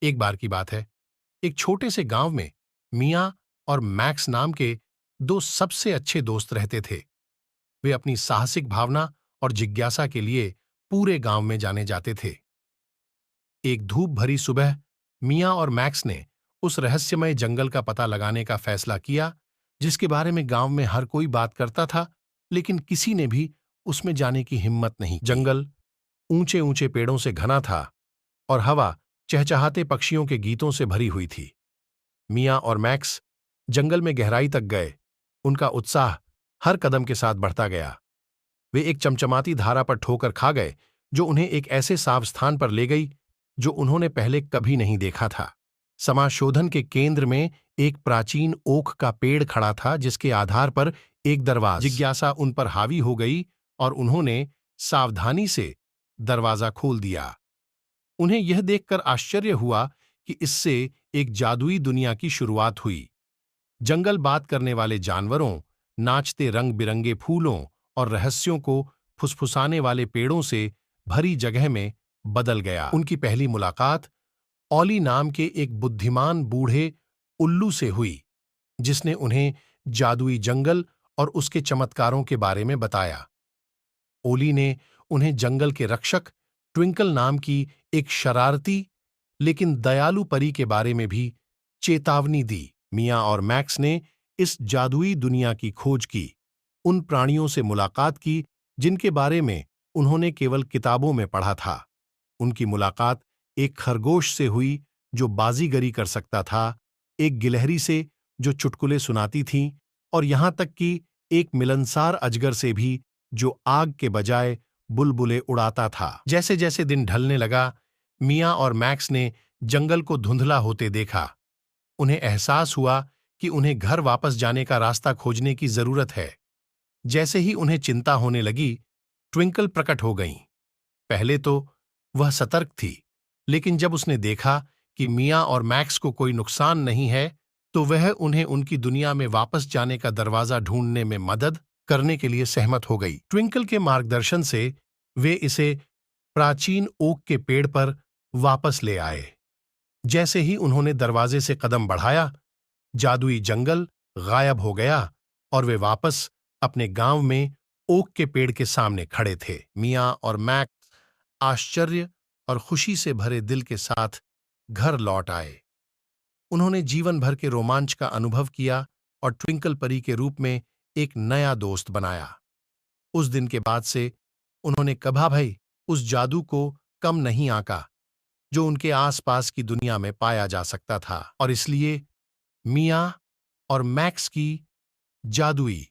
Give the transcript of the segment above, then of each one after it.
एक बार की बात है, एक छोटे से गांव में मियां और मैक्स नाम के दो सबसे अच्छे दोस्त रहते थे। वे अपनी साहसिक भावना और जिज्ञासा के लिए पूरे गांव में जाने जाते थे। एक धूप भरी सुबह मियां और मैक्स ने उस रहस्यमय जंगल का पता लगाने का फैसला किया, जिसके बारे में गांव में हर कोई बात करता था, लेकिन किसी ने भी उसमें जाने की हिम्मत नहीं की। जंगल ऊंचे ऊंचे पेड़ों से घना था और हवा चहचहाते पक्षियों के गीतों से भरी हुई थी। मियां और मैक्स जंगल में गहराई तक गए। उनका उत्साह हर कदम के साथ बढ़ता गया। वे एक चमचमाती धारा पर ठोकर खा गए, जो उन्हें एक ऐसे साफ स्थान पर ले गई जो उन्होंने पहले कभी नहीं देखा था। समाशोधन के केंद्र में एक प्राचीन ओक का पेड़ खड़ा था, जिसके आधार पर एक दरवाजा। जिज्ञासा उन पर हावी हो गई और उन्होंने सावधानी से दरवाजा खोल दिया। उन्हें यह देखकर आश्चर्य हुआ कि इससे एक जादुई दुनिया की शुरुआत हुई। जंगल बात करने वाले जानवरों, नाचते रंग बिरंगे फूलों और रहस्यों को फुसफुसाने वाले पेड़ों से भरी जगह में बदल गया। उनकी पहली मुलाकात ओली नाम के एक बुद्धिमान बूढ़े उल्लू से हुई, जिसने उन्हें जादुई जंगल और उसके चमत्कारों के बारे में बताया। ओली ने उन्हें जंगल के रक्षक ट्विंकल नाम की एक शरारती लेकिन दयालु परी के बारे में भी चेतावनी दी। मियां और मैक्स ने इस जादुई दुनिया की खोज की, उन प्राणियों से मुलाकात की जिनके बारे में उन्होंने केवल किताबों में पढ़ा था। उनकी मुलाकात एक खरगोश से हुई जो बाजीगरी कर सकता था, एक गिलहरी से जो चुटकुले सुनाती थी, और यहां तक कि एक मिलनसार अजगर से भी जो आग के बजाय बुलबुले उड़ाता था। जैसे जैसे दिन ढलने लगा, मियां और मैक्स ने जंगल को धुंधला होते देखा। उन्हें एहसास हुआ कि उन्हें घर वापस जाने का रास्ता खोजने की जरूरत है। जैसे ही उन्हें चिंता होने लगी, ट्विंकल प्रकट हो गईं। पहले तो वह सतर्क थी, लेकिन जब उसने देखा कि मियां और मैक्स को कोई नुकसान नहीं है, तो वह उन्हें उनकी दुनिया में वापस जाने का दरवाजा ढूंढने में मदद करने के लिए सहमत हो गई। ट्विंकल के मार्गदर्शन से वे इसे प्राचीन ओक के पेड़ पर वापस ले आए। जैसे ही उन्होंने दरवाजे से कदम बढ़ाया, जादुई जंगल गायब हो गया और वे वापस अपने गांव में ओक के पेड़ के सामने खड़े थे। मियां और मैक्स आश्चर्य और खुशी से भरे दिल के साथ घर लौट आए। उन्होंने जीवन भर के रोमांच का अनुभव किया और ट्विंकल परी के रूप में एक नया दोस्त बनाया। उस दिन के बाद से उन्होंने कभी उस जादू को कम नहीं आंका जो उनके आसपास की दुनिया में पाया जा सकता था, और इसलिए मियां और मैक्स की जादुई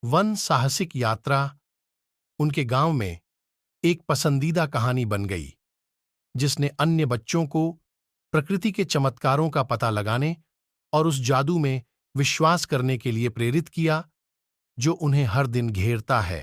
वन साहसिक यात्रा उनके गांव में एक पसंदीदा कहानी बन गई, जिसने अन्य बच्चों को प्रकृति के चमत्कारों का पता लगाने और उस जादू में विश्वास करने के लिए प्रेरित किया जो उन्हें हर दिन घेरता है।